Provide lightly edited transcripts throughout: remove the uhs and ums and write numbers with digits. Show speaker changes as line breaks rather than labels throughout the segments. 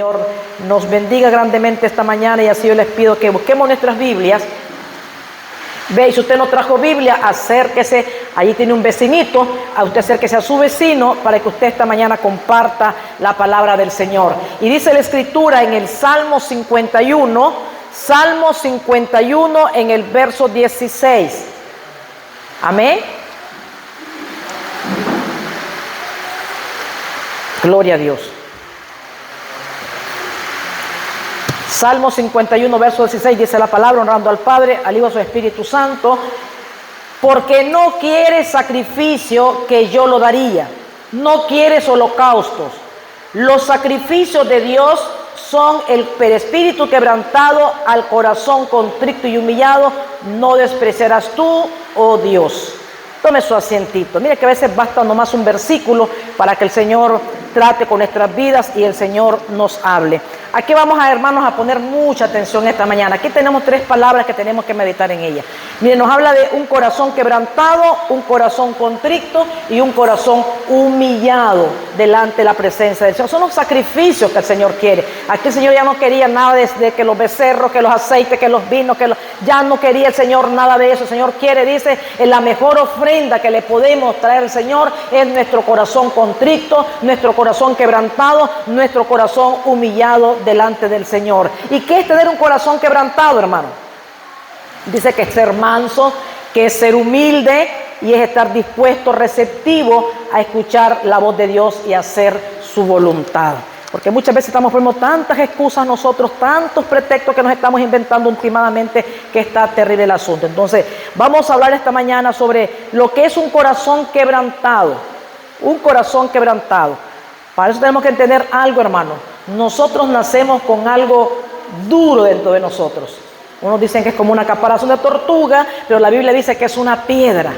Señor nos bendiga grandemente esta mañana, y así yo les pido que busquemos nuestras Biblias. Ve, si usted no trajo Biblia, acérquese, allí tiene un vecinito, a usted acérquese a su vecino para que usted esta mañana comparta la palabra del Señor. Y dice la Escritura en el Salmo 51 en el verso 16. Amén. Gloria a Dios. Salmo 51, verso 16, dice la palabra, honrando al Padre, al Hijo y a su Espíritu Santo, porque no quieres sacrificio que yo lo daría, no quieres holocaustos. Los sacrificios de Dios son el espíritu quebrantado, al corazón contrito y humillado, no despreciarás tú, oh Dios. Tome su asientito. Mire que a veces basta nomás un versículo para que el Señor trate con nuestras vidas y el Señor nos hable. Aquí vamos, hermanos, a poner mucha atención esta mañana. Aquí tenemos 3 palabras que tenemos que meditar en ellas. Mire, nos habla de un corazón quebrantado, un corazón contrito y un corazón humillado delante de la presencia del Señor. Son los sacrificios que el Señor quiere. Aquí el Señor ya no quería nada de que los becerros, que los aceites, que los vinos, ya no quería el Señor nada de eso. El Señor quiere, dice, en la mejor ofrenda que le podemos traer al Señor es nuestro corazón contrito, nuestro corazón quebrantado, nuestro corazón humillado delante del Señor. ¿Y qué es tener un corazón quebrantado, hermano? Dice que es ser manso, que es ser humilde y es estar dispuesto, receptivo a escuchar la voz de Dios y hacer su voluntad. Porque muchas veces estamos poniendo tantas excusas nosotros, tantos pretextos que nos estamos inventando últimamente, que está terrible el asunto. Entonces, vamos a hablar esta mañana sobre lo que es un corazón quebrantado. Un corazón quebrantado. Para eso tenemos que entender algo, hermano. Nosotros nacemos con algo duro dentro de nosotros. Unos dicen que es como una caparazón de tortuga, pero la Biblia dice que es una piedra.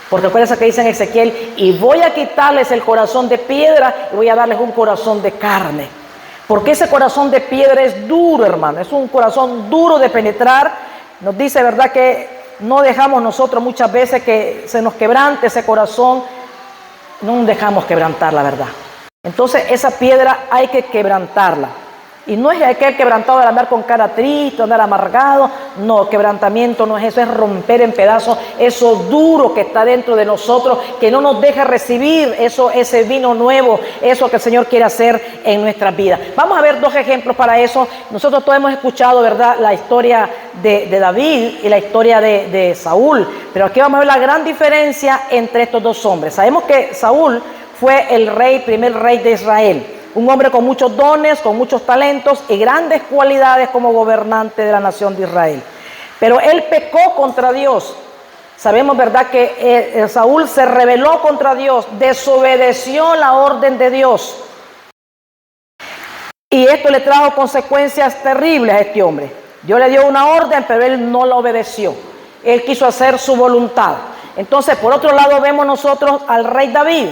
Porque acuérdense que dice en Ezequiel, y voy a quitarles el corazón de piedra y voy a darles un corazón de carne. Porque ese corazón de piedra es duro, hermano. Es un corazón duro de penetrar. Nos dice, ¿verdad?, que no dejamos nosotros muchas veces que se nos quebrante ese corazón. No nos dejamos quebrantar, la verdad. Entonces esa piedra hay que quebrantarla. Y no es aquel quebrantado de andar con cara triste, andar amargado. No, quebrantamiento no es eso, es romper en pedazos eso duro que está dentro de nosotros, que no nos deja recibir ese vino nuevo, eso que el Señor quiere hacer en nuestras vidas. Vamos a ver 2 ejemplos para eso. Nosotros todos hemos escuchado, ¿verdad?, la historia de David y la historia de Saúl. Pero aquí vamos a ver la gran diferencia entre estos 2 hombres. Sabemos que Saúl fue el primer rey de Israel. Un hombre con muchos dones, con muchos talentos y grandes cualidades como gobernante de la nación de Israel. Pero él pecó contra Dios. Sabemos, ¿verdad?, que Saúl se rebeló contra Dios, desobedeció la orden de Dios. Y esto le trajo consecuencias terribles a este hombre. Dios le dio una orden, pero él no la obedeció. Él quiso hacer su voluntad. Entonces, por otro lado, vemos nosotros al rey David.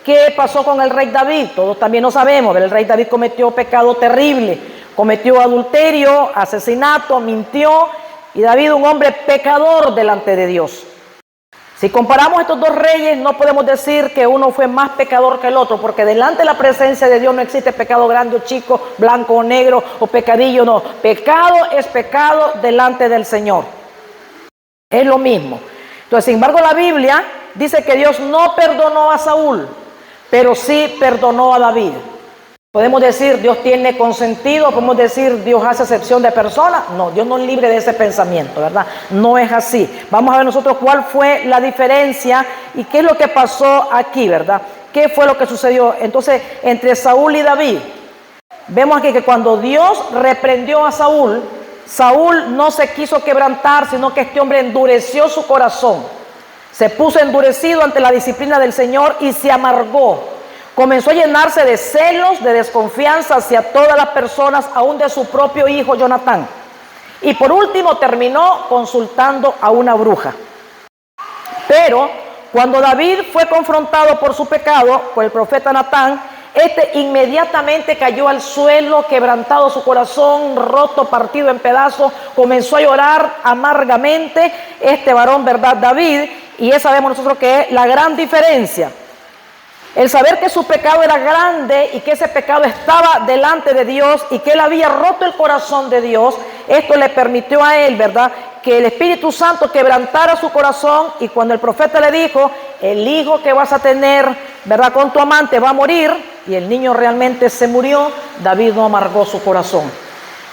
¿Qué pasó con el rey David? Todos también lo sabemos. El rey David cometió pecado terrible. Cometió adulterio, asesinato, mintió. Y David, un hombre pecador delante de Dios. Si comparamos estos 2 reyes, no podemos decir que uno fue más pecador que el otro, porque delante de la presencia de Dios no existe pecado grande o chico, blanco o negro, o pecadillo, no. Pecado es pecado delante del Señor. Es lo mismo. Entonces, sin embargo, la Biblia dice que Dios no perdonó a Saúl, pero sí perdonó a David. Podemos decir, Dios tiene consentido, podemos decir, Dios hace excepción de personas. No, Dios no es libre de ese pensamiento, ¿verdad? No es así. Vamos a ver nosotros cuál fue la diferencia y qué es lo que pasó aquí, ¿verdad? ¿Qué fue lo que sucedió? Entonces, entre Saúl y David, vemos aquí que cuando Dios reprendió a Saúl, Saúl no se quiso quebrantar, sino que este hombre endureció su corazón. Se puso endurecido ante la disciplina del Señor y se amargó. Comenzó a llenarse de celos, de desconfianza hacia todas las personas, aún de su propio hijo Jonatán. Y por último terminó consultando a una bruja. Pero cuando David fue confrontado por su pecado, por el profeta Natán, este inmediatamente cayó al suelo, quebrantado su corazón, roto, partido en pedazos, comenzó a llorar amargamente este varón, ¿verdad?, David. Y esa sabemos nosotros que es la gran diferencia. El saber que su pecado era grande y que ese pecado estaba delante de Dios y que él había roto el corazón de Dios, esto le permitió a él, ¿verdad?, que el Espíritu Santo quebrantara su corazón. Y cuando el profeta le dijo, el hijo que vas a tener, ¿verdad?, con tu amante va a morir, y el niño realmente se murió, David no amargó su corazón.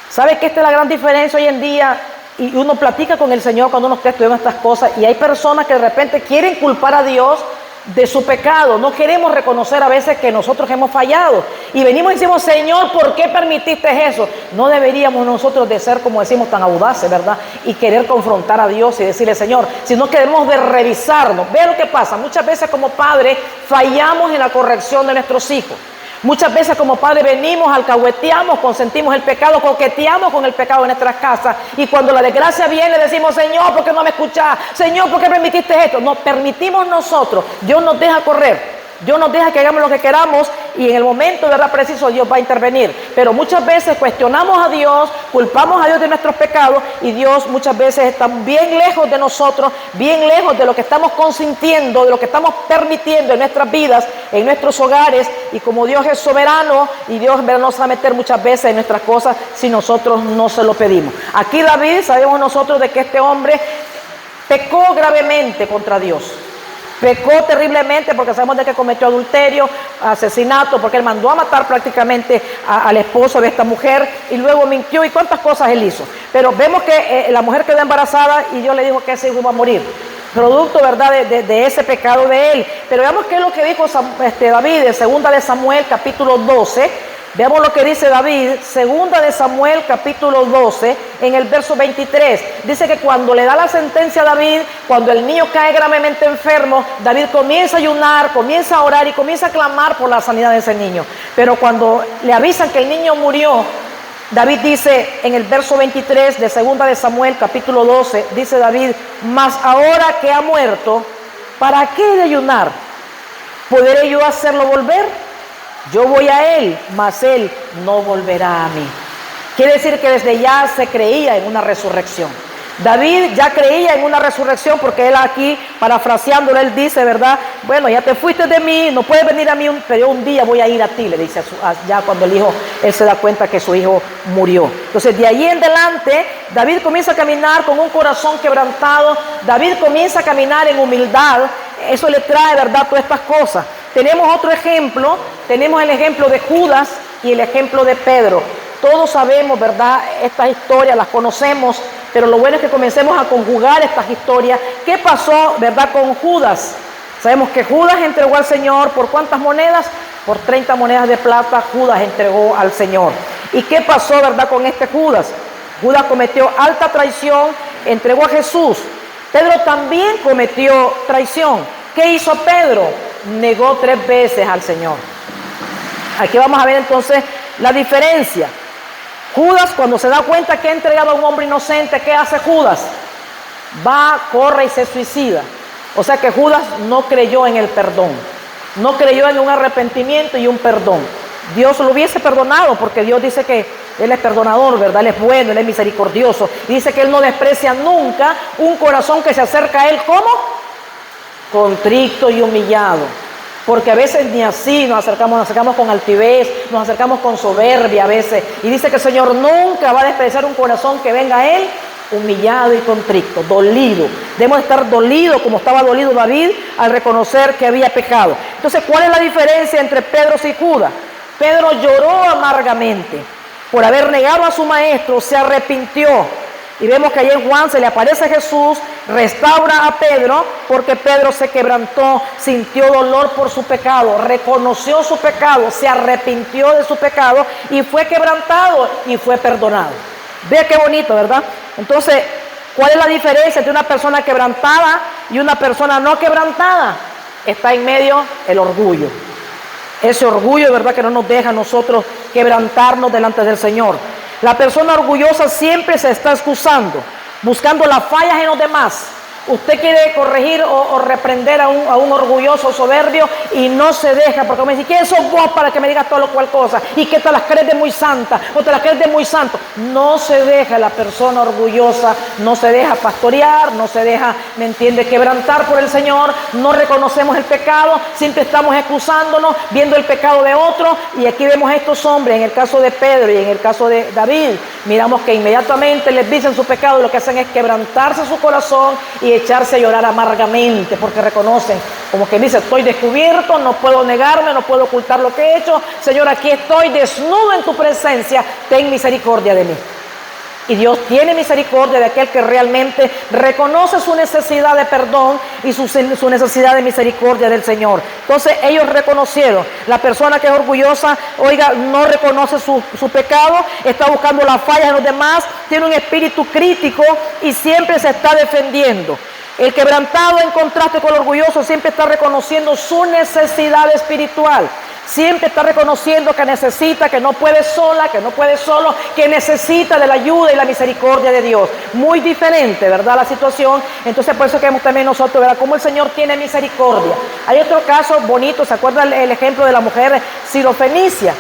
¿Sabe que esta es la gran diferencia hoy en día? Y uno platica con el Señor cuando uno está estudiando estas cosas, y hay personas que de repente quieren culpar a Dios de su pecado. No queremos reconocer a veces que nosotros hemos fallado y venimos y decimos, Señor, ¿por qué permitiste eso? No deberíamos nosotros de ser, como decimos, tan audaces, ¿verdad?, y querer confrontar a Dios y decirle, Señor, sino que debemos de revisarnos. Vea lo que pasa, muchas veces como padres fallamos en la corrección de nuestros hijos. Muchas veces como padres venimos, alcahueteamos, consentimos el pecado, coqueteamos con el pecado en nuestras casas, y cuando la desgracia viene decimos, Señor, ¿por qué no me escuchás? Señor, ¿por qué permitiste esto? Nos permitimos nosotros, Dios nos deja correr, Dios nos deja que hagamos lo que queramos, y en el momento, ¿verdad?, preciso, Dios va a intervenir. Pero muchas veces cuestionamos a Dios, culpamos a Dios de nuestros pecados, y Dios muchas veces está bien lejos de nosotros, bien lejos de lo que estamos consintiendo, de lo que estamos permitiendo en nuestras vidas, en nuestros hogares. Y como Dios es soberano, y Dios, ¿verdad?, nos va a meter muchas veces en nuestras cosas si nosotros no se lo pedimos. Aquí David, sabemos nosotros de que este hombre pecó gravemente contra Dios. Pecó terriblemente porque sabemos de que cometió adulterio, asesinato, porque él mandó a matar prácticamente al esposo de esta mujer, y luego mintió, y cuántas cosas él hizo. Pero vemos que la mujer quedó embarazada y Dios le dijo que ese hijo iba a morir, producto, ¿verdad?, de ese pecado de él. Pero veamos qué es lo que dijo David en 2 de Samuel capítulo 12. Veamos lo que dice David, 2 de Samuel capítulo 12, en el verso 23. Dice que cuando le da la sentencia a David, cuando el niño cae gravemente enfermo, David comienza a ayunar, comienza a orar y comienza a clamar por la sanidad de ese niño. Pero cuando le avisan que el niño murió, David dice en el verso 23 de 2 de Samuel capítulo 12, dice David, mas ahora que ha muerto, ¿para qué he de ayunar? ¿Podré yo hacerlo volver? Yo voy a él, mas él no volverá a mí. Quiere decir que desde ya se creía en una resurrección. David ya creía en una resurrección, porque él aquí, parafraseándolo, él dice, ¿verdad? Bueno, ya te fuiste de mí, no puedes venir a mí, pero yo un día voy a ir a ti, le dice ya cuando el hijo, él se da cuenta que su hijo murió. Entonces, de ahí en adelante, David comienza a caminar con un corazón quebrantado. David comienza a caminar en humildad. Eso le trae, ¿verdad?, todas estas cosas. Tenemos otro ejemplo, tenemos el ejemplo de Judas y el ejemplo de Pedro. Todos sabemos, ¿verdad?, estas historias, las conocemos, pero lo bueno es que comencemos a conjugar estas historias. ¿Qué pasó, verdad, con Judas? Sabemos que Judas entregó al Señor, ¿por cuántas monedas? Por 30 monedas de plata Judas entregó al Señor. ¿Y qué pasó, verdad, con este Judas? Judas cometió alta traición, entregó a Jesús. Pedro también cometió traición. ¿Qué hizo Pedro? Negó 3 veces al Señor. Aquí vamos a ver entonces la diferencia. Judas, cuando se da cuenta que ha entregado a un hombre inocente, ¿qué hace Judas? Va, corre y se suicida. O sea que Judas no creyó en el perdón, no creyó en un arrepentimiento y un perdón. Dios lo hubiese perdonado, porque Dios dice que Él es perdonador, ¿verdad? Él es bueno, Él es misericordioso. Y dice que Él no desprecia nunca un corazón que se acerca a Él, ¿cómo? Contrito y humillado. Porque a veces ni así nos acercamos con altivez, nos acercamos con soberbia a veces. Y dice que el Señor nunca va a despreciar un corazón que venga a Él humillado y contrito, dolido. Debemos estar dolidos como estaba dolido David al reconocer que había pecado. Entonces, ¿cuál es la diferencia entre Pedro y Judas? Pedro lloró amargamente por haber negado a su maestro, se arrepintió. Y vemos que allí en Juan se le aparece Jesús, restaura a Pedro, porque Pedro se quebrantó, sintió dolor por su pecado, reconoció su pecado, se arrepintió de su pecado y fue quebrantado y fue perdonado. Vea qué bonito, ¿verdad? Entonces, ¿cuál es la diferencia entre una persona quebrantada y una persona no quebrantada? Está en medio el orgullo. Ese orgullo, ¿verdad?, que no nos deja a nosotros quebrantarnos delante del Señor. La persona orgullosa siempre se está excusando, buscando las fallas en los demás. Usted quiere corregir o reprender a un orgulloso soberbio y no se deja, porque me dice, ¿quién sos vos para que me digas todo lo cual cosa? ¿Y que te las crees de muy santa o te las crees de muy santo? No se deja la persona orgullosa, no se deja pastorear, no se deja, ¿me entiende?, quebrantar por el Señor. No reconocemos el pecado, siempre estamos excusándonos, viendo el pecado de otro. Y aquí vemos a estos hombres, en el caso de Pedro y en el caso de David, miramos que inmediatamente les dicen su pecado y lo que hacen es quebrantarse su corazón y echarse a llorar amargamente, porque reconocen, como que dice, estoy descubierto, no puedo negarme, no puedo ocultar lo que he hecho. Señor, aquí estoy desnudo en tu presencia, ten misericordia de mí. Y Dios tiene misericordia de aquel que realmente reconoce su necesidad de perdón y su necesidad de misericordia del Señor. Entonces ellos reconocieron. La persona que es orgullosa, oiga, no reconoce su pecado, está buscando las fallas de los demás, tiene un espíritu crítico y siempre se está defendiendo. El quebrantado, en contraste con el orgulloso, siempre está reconociendo su necesidad espiritual. Siempre está reconociendo que necesita, que no puede sola, que no puede solo, que necesita de la ayuda y la misericordia de Dios. Muy diferente, ¿verdad?, la situación. Entonces, por eso queremos también nosotros ver cómo el Señor tiene misericordia. Hay otro caso bonito, ¿se acuerdan el ejemplo de la mujer sirofenicia?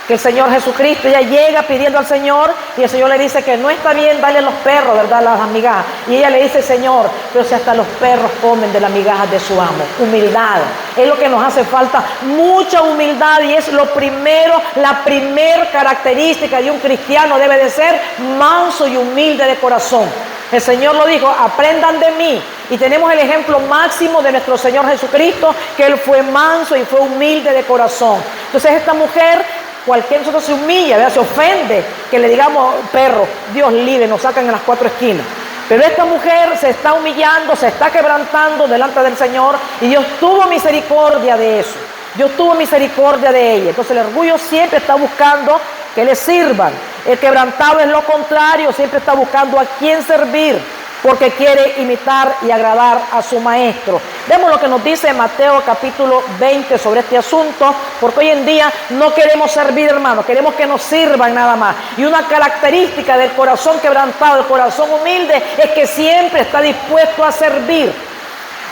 Que el Señor Jesucristo, ella llega pidiendo al Señor y el Señor le dice que no está bien darle a los perros, ¿verdad?, las migajas. Y ella le dice, Señor, pero si hasta los perros comen de las migajas de su amo. Humildad. Es lo que nos hace falta, mucha humildad, y es lo primero, la primer característica de un cristiano debe de ser manso y humilde de corazón. El Señor lo dijo, aprendan de mí. Y tenemos el ejemplo máximo de nuestro Señor Jesucristo, que Él fue manso y fue humilde de corazón. Entonces esta mujer, cualquier nosotros se humilla, ¿verdad?, se ofende que le digamos perro. Dios libre, nos sacan en las cuatro esquinas. Pero esta mujer se está humillando, se está quebrantando delante del Señor, y Dios tuvo misericordia de eso. Dios tuvo misericordia de ella. Entonces el orgullo siempre está buscando que le sirvan. El quebrantado es lo contrario, siempre está buscando a quién servir, porque quiere imitar y agradar a su maestro. Vemos lo que nos dice Mateo capítulo 20 sobre este asunto, porque hoy en día no queremos servir, hermanos, queremos que nos sirvan nada más. Y una característica del corazón quebrantado, del corazón humilde, es que siempre está dispuesto a servir.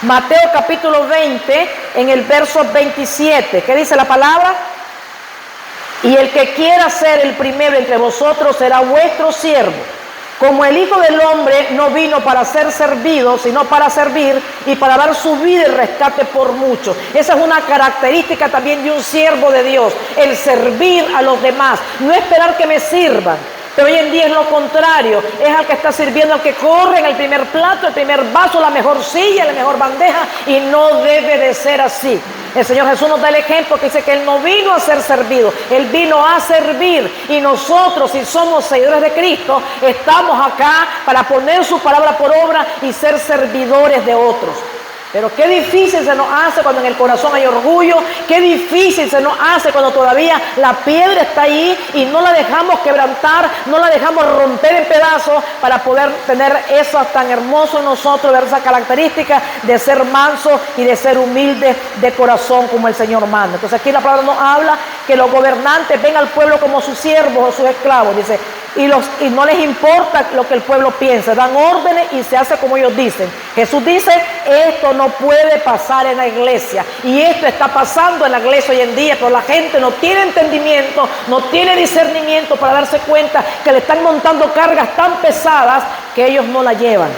Mateo capítulo 20, en el verso 27, ¿qué dice la palabra? Y el que quiera ser el primero entre vosotros será vuestro siervo. Como el Hijo del Hombre no vino para ser servido, sino para servir y para dar su vida y rescate por muchos. Esa es una característica también de un siervo de Dios, el servir a los demás, no esperar que me sirvan. Pero hoy en día es lo contrario, es al que está sirviendo, al que corre en el primer plato, el primer vaso, la mejor silla, la mejor bandeja, y no debe de ser así. El Señor Jesús nos da el ejemplo que dice que Él no vino a ser servido, Él vino a servir. Y nosotros, si somos seguidores de Cristo, estamos acá para poner su palabra por obra y ser servidores de otros. Pero qué difícil se nos hace cuando en el corazón hay orgullo, qué difícil se nos hace cuando todavía la piedra está ahí y no la dejamos quebrantar, no la dejamos romper en pedazos para poder tener eso tan hermoso en nosotros, ver esa característica de ser manso y de ser humilde de corazón como el Señor manda. Entonces aquí la palabra nos habla que los gobernantes ven al pueblo como sus siervos o sus esclavos, dice, y no les importa lo que el pueblo piensa, dan órdenes y se hace como ellos dicen. Jesús dice, esto no puede pasar en la iglesia, y esto está pasando en la iglesia hoy en día, pero la gente no tiene entendimiento, no tiene discernimiento para darse cuenta que le están montando cargas tan pesadas que ellos no la llevan.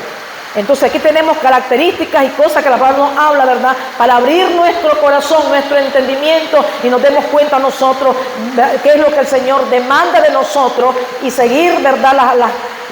Entonces aquí tenemos características y cosas que la palabra nos habla, ¿verdad?, para abrir nuestro corazón, nuestro entendimiento, y nos demos cuenta nosotros qué es lo que el Señor demanda de nosotros y seguir, ¿verdad?,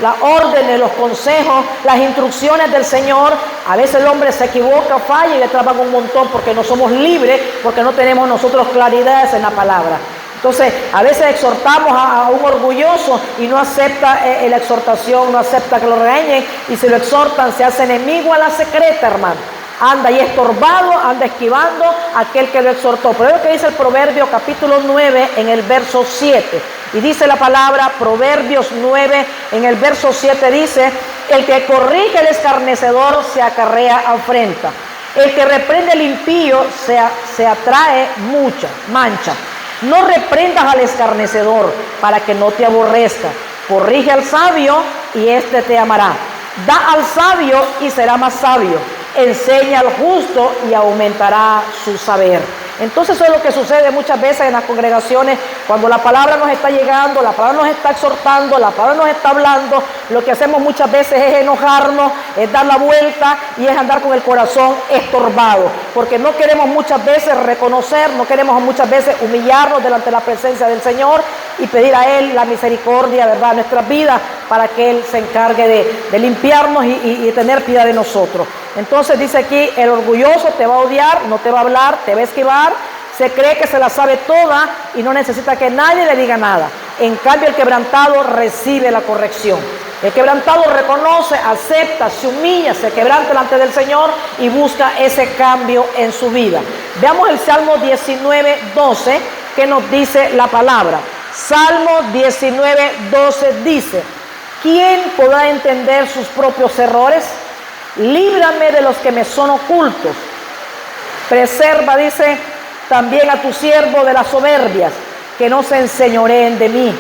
las órdenes, los consejos, las instrucciones del Señor. A veces el hombre se equivoca, falla y le traban un montón porque no somos libres, porque no tenemos nosotros claridades en la palabra. Entonces, a veces exhortamos a un orgulloso y no acepta la exhortación, no acepta que lo regañen, y si lo exhortan se hace enemigo a la secreta, hermano. Anda ahí estorbado, anda esquivando a aquel que lo exhortó. Pero es lo que dice el Proverbio capítulo 9 en el verso 7. Y dice la palabra, Proverbios 9 en el verso 7 dice, el que corrige al escarnecedor se acarrea afrenta. El que reprende al impío se atrae mancha. No reprendas al escarnecedor para que no te aborrezca. Corrige al sabio y éste te amará. Da al sabio y será más sabio. Enseña al justo y aumentará su saber. Entonces eso es lo que sucede muchas veces en las congregaciones cuando la palabra nos está llegando, la palabra nos está exhortando, la palabra nos está hablando. Lo que hacemos muchas veces es enojarnos, es dar la vuelta y es andar con el corazón estorbado, porque no queremos muchas veces reconocer, no queremos muchas veces humillarnos delante de la presencia del Señor y pedir a Él la misericordia, ¿verdad?, en nuestras vidas, para que Él se encargue de limpiarnos y tener piedad de nosotros. Entonces dice aquí, el orgulloso te va a odiar, no te va a hablar, te va a esquivar, se cree que se la sabe toda y no necesita que nadie le diga nada. En cambio, el quebrantado recibe la corrección. El quebrantado reconoce, acepta, se humilla, se quebranta delante del Señor y busca ese cambio en su vida. Veamos el Salmo 19:12 que nos dice la palabra. Salmo 19:12 dice: ¿quién podrá entender sus propios errores? Líbrame de los que me son ocultos. Preserva, dice, también a tu siervo de las soberbias, que no se enseñoreen de mí.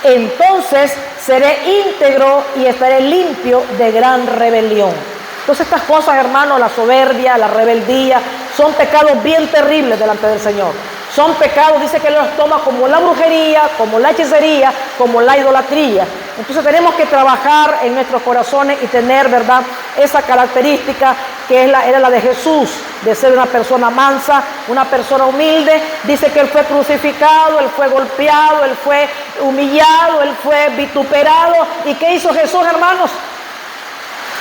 Entonces seré íntegro y estaré limpio de gran rebelión. Entonces estas cosas, hermanos, la soberbia, la rebeldía, son pecados bien terribles delante del Señor. Son pecados, dice que los toma como la brujería, como la hechicería, como la idolatría. Entonces tenemos que trabajar en nuestros corazones y tener, ¿verdad?, esa característica que era la de Jesús, de ser una persona mansa, una persona humilde. Dice que Él fue crucificado, Él fue golpeado, Él fue humillado, Él fue vituperado. ¿Y qué hizo Jesús, hermanos?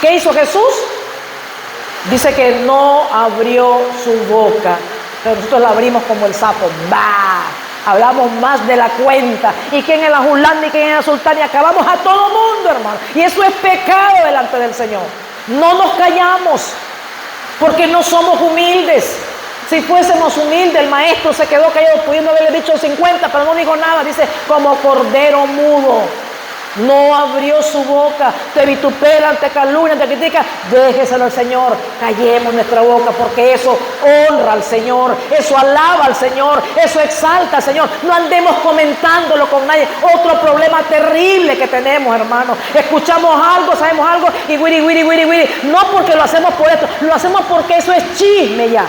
¿Qué hizo Jesús? Dice que no abrió su boca, pero nosotros la abrimos como el sapo. ¡Bah! Hablamos más de la cuenta. ¿Y quién es la Julanda y quién es la Sultana? Y acabamos a todo mundo, hermano. Y eso es pecado delante del Señor. No nos callamos, porque no somos humildes. Si fuésemos humildes, el maestro se quedó callado, pudiendo haberle dicho 50, pero no dijo nada. Dice, como cordero mudo. No abrió su boca, te vituperan, te calumnian, te critican. Déjeselo al Señor, callemos nuestra boca, porque eso honra al Señor, eso alaba al Señor, eso exalta al Señor. No andemos comentándolo con nadie. Otro problema terrible que tenemos, hermanos. Escuchamos algo, sabemos algo y wiri. No porque lo hacemos por esto, lo hacemos porque eso es chisme ya.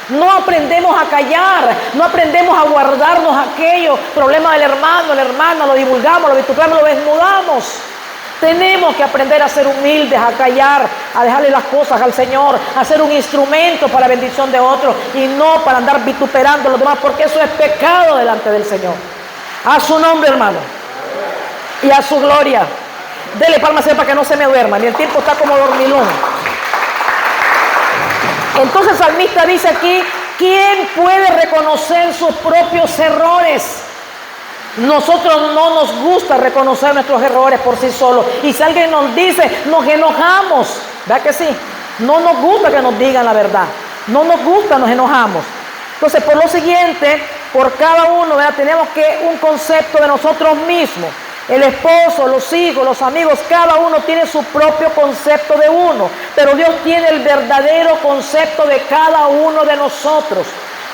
No aprendemos a callar, no aprendemos a guardarnos aquello, problema del hermano, la hermana, lo divulgamos, lo vituperamos, lo desnudamos. Tenemos que aprender a ser humildes, a callar, a dejarle las cosas al Señor, a ser un instrumento para bendición de otros y no para andar vituperando a los demás, porque eso es pecado delante del Señor. A su nombre, hermano, y a su gloria. Dele palmas para que no se me duerma, ni el tiempo está como dormilón. Entonces el salmista dice aquí, ¿quién puede reconocer sus propios errores? Nosotros no nos gusta reconocer nuestros errores por sí solos. Y si alguien nos dice, nos enojamos. ¿Verdad que sí? No nos gusta que nos digan la verdad. No nos gusta, nos enojamos. Entonces, por lo siguiente, por cada uno, ¿verdad?, tenemos que un concepto de nosotros mismos. El esposo, los hijos, los amigos, cada uno tiene su propio concepto de uno, pero Dios tiene el verdadero concepto de cada uno de nosotros.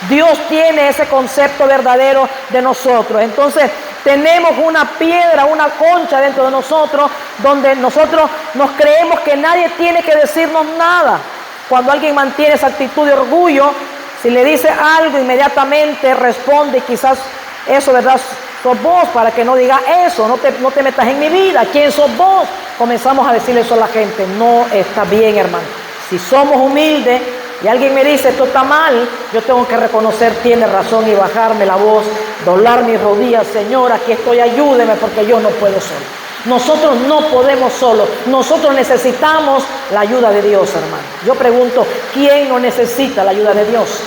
Dios tiene ese concepto verdadero de nosotros. Entonces tenemos una piedra, una concha dentro de nosotros, donde nosotros nos creemos que nadie tiene que decirnos nada. Cuando alguien mantiene esa actitud de orgullo, si le dice algo, inmediatamente responde, quizás eso, ¿verdad?, sos vos, para que no diga eso, no te metas en mi vida, ¿quién sos vos? Comenzamos a decirle eso a la gente. No está bien, hermano. Si somos humildes y alguien me dice esto está mal, yo tengo que reconocer, tiene razón, y bajarme la voz, doblar mis rodillas. Señor, aquí estoy, ayúdeme, porque yo no puedo solo. Nosotros no podemos solo, nosotros necesitamos la ayuda de Dios, hermano. Yo pregunto, ¿quién no necesita la ayuda de Dios?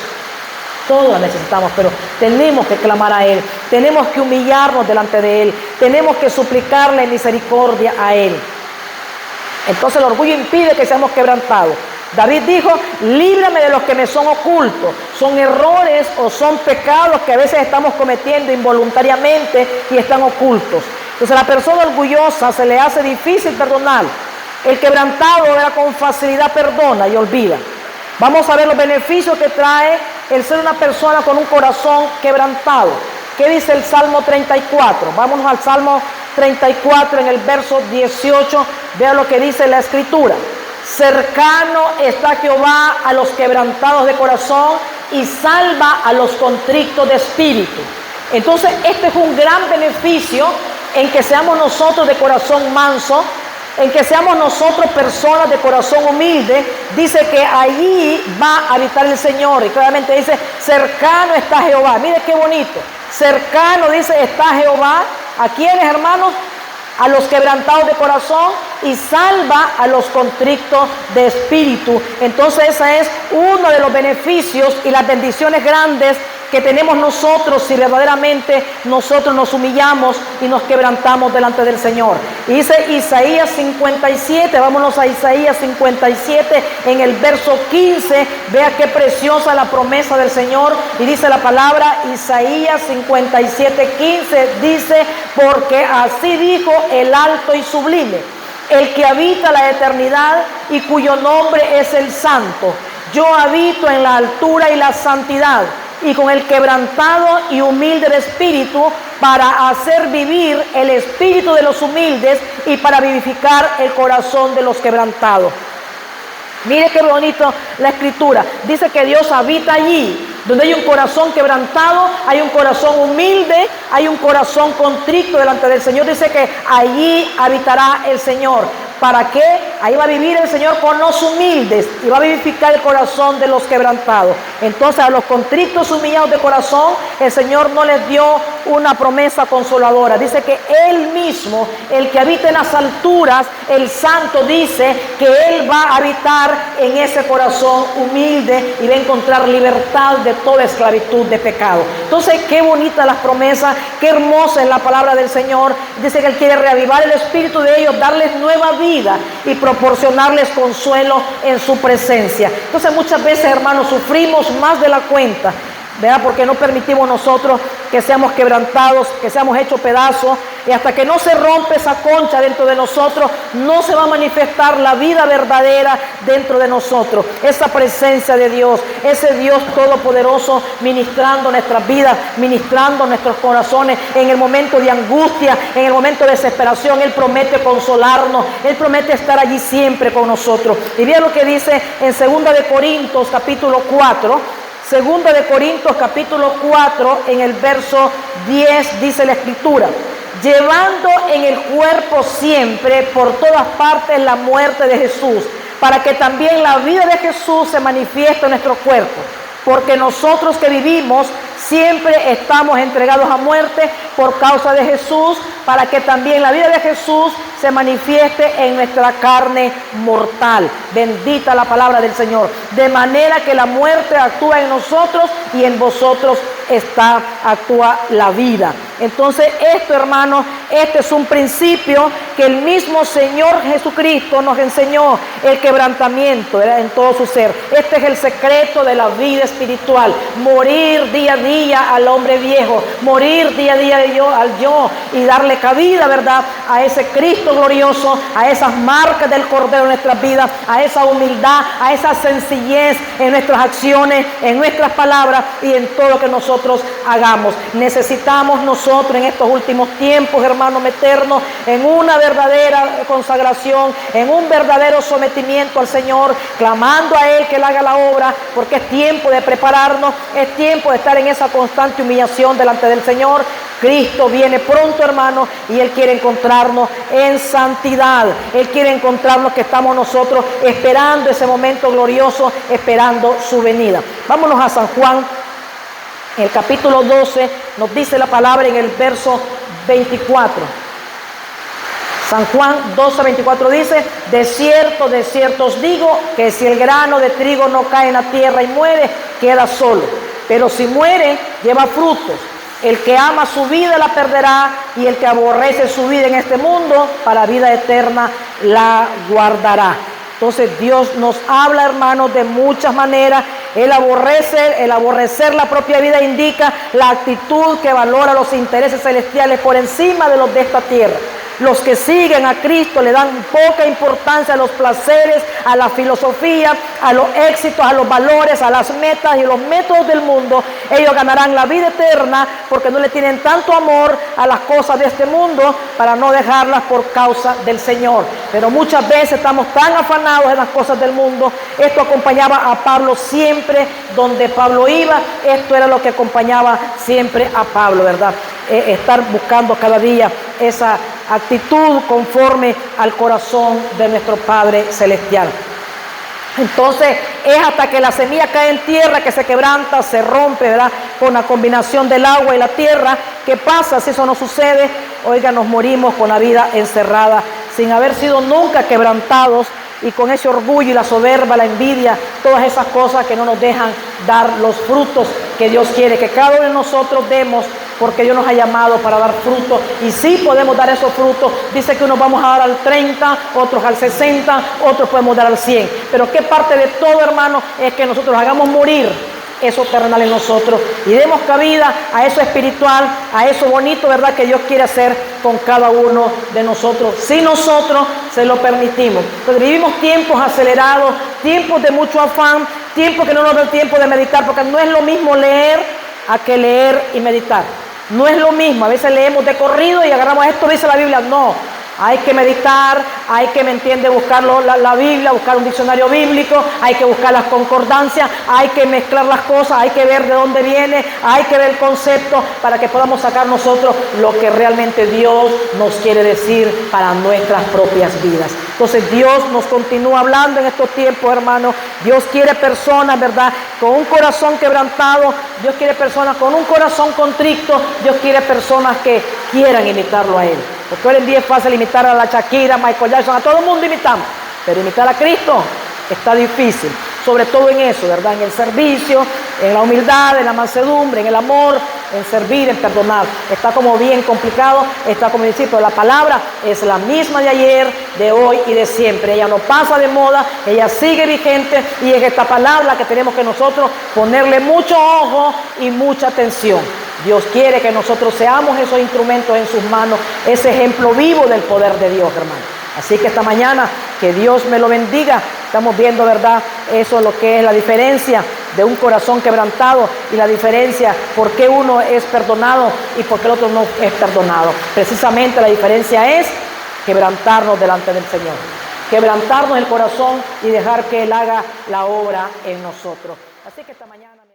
Todos la necesitamos, pero tenemos que clamar a Él, tenemos que humillarnos delante de Él, tenemos que suplicarle misericordia a Él. Entonces el orgullo impide que seamos quebrantados. David dijo, líbrame de los que me son ocultos. Son errores o son pecados que a veces estamos cometiendo involuntariamente y están ocultos. Entonces a la persona orgullosa se le hace difícil perdonar. El quebrantado con facilidad perdona y olvida. Vamos a ver los beneficios que trae el ser una persona con un corazón quebrantado. ¿Qué dice el Salmo 34? Vámonos al Salmo 34, en el verso 18, vea lo que dice la Escritura. Cercano está Jehová a los quebrantados de corazón y salva a los contritos de espíritu. Entonces, este es un gran beneficio en que seamos nosotros de corazón manso, en que seamos nosotros personas de corazón humilde. Dice que allí va a habitar el Señor, y claramente dice, cercano está Jehová. Mire qué bonito, cercano dice está Jehová. ¿A quiénes, hermanos? A los quebrantados de corazón, y salva a los contritos de espíritu. Entonces ese es uno de los beneficios y las bendiciones grandes que tenemos nosotros si verdaderamente nosotros nos humillamos y nos quebrantamos delante del Señor. Y dice Isaías 57, vámonos a Isaías 57 en el verso 15, vea qué preciosa la promesa del Señor, y dice la palabra, Isaías 57, 15, dice, porque así dijo el alto y sublime, el que habita la eternidad y cuyo nombre es el Santo. Yo habito en la altura y la santidad, y con el quebrantado y humilde de espíritu, para hacer vivir el espíritu de los humildes y para vivificar el corazón de los quebrantados. Mire qué bonito la Escritura. Dice que Dios habita allí. Donde hay un corazón quebrantado, hay un corazón humilde, hay un corazón contrito delante del Señor. Dice que allí habitará el Señor. ¿Para qué? Ahí va a vivir el Señor con los humildes y va a vivificar el corazón de los quebrantados. Entonces a los contritos, humillados de corazón, el Señor no les dio una promesa consoladora. Dice que Él mismo, el que habita en las alturas, el Santo, dice que Él va a habitar en ese corazón humilde y va a encontrar libertad de toda esclavitud de pecado. Entonces, qué bonitas las promesas, qué hermosa es la palabra del Señor. Dice que Él quiere reavivar el espíritu de ellos, darles nueva vida y proporcionarles consuelo en su presencia. Entonces, muchas veces, hermanos, sufrimos más de la cuenta, ¿verdad? Porque no permitimos nosotros que seamos quebrantados, que seamos hechos pedazos, y hasta que no se rompe esa concha dentro de nosotros, no se va a manifestar la vida verdadera dentro de nosotros. Esa presencia de Dios, ese Dios todopoderoso ministrando nuestras vidas, ministrando nuestros corazones en el momento de angustia, en el momento de desesperación. Él promete consolarnos, Él promete estar allí siempre con nosotros. Y vean lo que dice en 2 de Corintios capítulo 4. Segunda de Corintios capítulo 4, en el verso 10, dice la Escritura: llevando en el cuerpo siempre por todas partes la muerte de Jesús, para que también la vida de Jesús se manifieste en nuestro cuerpo. Porque nosotros que vivimos siempre estamos entregados a muerte por causa de Jesús, para que también la vida de Jesús se manifieste en nuestra carne mortal. Bendita la palabra del Señor. De manera que la muerte actúa en nosotros y en vosotros actúa la vida. Entonces esto, hermanos, este es un principio que el mismo Señor Jesucristo nos enseñó, el quebrantamiento, ¿verdad?, en todo su ser. Este es el secreto de la vida espiritual: morir día a día al hombre viejo, morir día a día al yo, y darle cabida, ¿verdad?, a ese Cristo glorioso, a esas marcas del Cordero en nuestras vidas, a esa humildad, a esa sencillez en nuestras acciones, en nuestras palabras y en todo lo que nosotros hagamos. Necesitamos nosotros en estos últimos tiempos, hermanos, meternos en una verdadera consagración, en un verdadero sometimiento al Señor, clamando a Él que Él haga la obra, porque es tiempo de prepararnos, es tiempo de estar en esa constante humillación delante del Señor. Cristo viene pronto, hermanos, y Él quiere encontrarnos en santidad. Él quiere encontrarnos que estamos nosotros esperando ese momento glorioso, esperando su venida. Vámonos a San Juan. En el capítulo 12 nos dice la palabra en el verso 24. San Juan 12, 24 dice: de cierto os digo, que si el grano de trigo no cae en la tierra y muere, queda solo. Pero si muere, lleva frutos. El que ama su vida la perderá, y el que aborrece su vida en este mundo, para vida eterna la guardará. Entonces Dios nos habla, hermanos, de muchas maneras. El aborrecer la propia vida indica la actitud que valora los intereses celestiales por encima de los de esta tierra. Los que siguen a Cristo le dan poca importancia a los placeres, a la filosofía, a los éxitos, a los valores, a las metas y los métodos del mundo. Ellos ganarán la vida eterna porque no le tienen tanto amor a las cosas de este mundo para no dejarlas por causa del Señor. Pero muchas veces estamos tan afanados en las cosas del mundo. Esto acompañaba a Pablo siempre, donde Pablo iba, esto era lo que acompañaba siempre a Pablo, ¿verdad? Estar buscando cada día esa actitud conforme al corazón de nuestro Padre Celestial. Entonces es hasta que la semilla cae en tierra que se quebranta, se rompe, ¿verdad? Con la combinación del agua y la tierra. ¿Qué pasa si eso no sucede? Oiga, nos morimos con la vida encerrada, sin haber sido nunca quebrantados, y con ese orgullo y la soberba, la envidia, todas esas cosas que no nos dejan dar los frutos que Dios quiere que cada uno de nosotros demos, porque Dios nos ha llamado para dar frutos, y sí podemos dar esos frutos. Dice que unos vamos a dar al 30, otros al 60, otros podemos dar al 100, pero qué parte de todo, hermano, es que nosotros hagamos morir eso terrenal en nosotros y demos cabida a eso espiritual, a eso bonito, ¿verdad?, que Dios quiere hacer con cada uno de nosotros, si nosotros se lo permitimos. Entonces vivimos tiempos acelerados, tiempos de mucho afán, tiempos que no nos da tiempo de meditar, porque no es lo mismo leer a que leer y meditar. No es lo mismo. A veces leemos de corrido y agarramos esto, dice la Biblia. No, hay que meditar, hay que, ¿me entiende?, buscar la Biblia, buscar un diccionario bíblico, hay que buscar las concordancias, hay que mezclar las cosas, hay que ver de dónde viene, hay que ver el concepto para que podamos sacar nosotros lo que realmente Dios nos quiere decir para nuestras propias vidas. Entonces Dios nos continúa hablando en estos tiempos, hermanos. Dios quiere personas, ¿verdad?, con un corazón quebrantado. Dios quiere personas con un corazón contrito. Dios quiere personas que quieran imitarlo a Él. Porque hoy en día es fácil imitar a la Shakira, a Michael Jackson, a todo el mundo imitamos. Pero imitar a Cristo está difícil. Sobre todo en eso, ¿verdad? En el servicio, en la humildad, en la mansedumbre, en el amor, en servir, en perdonar. Está como bien complicado, está como decir, pero la palabra es la misma de ayer, de hoy y de siempre. Ella no pasa de moda, ella sigue vigente, y es esta palabra que tenemos que nosotros ponerle mucho ojo y mucha atención. Dios quiere que nosotros seamos esos instrumentos en sus manos, ese ejemplo vivo del poder de Dios, hermano. Así que esta mañana, que Dios me lo bendiga. Estamos viendo, ¿verdad?, eso es lo que es la diferencia de un corazón quebrantado y la diferencia por qué uno es perdonado y por qué el otro no es perdonado. Precisamente la diferencia es quebrantarnos delante del Señor, quebrantarnos el corazón y dejar que Él haga la obra en nosotros. Así que esta mañana...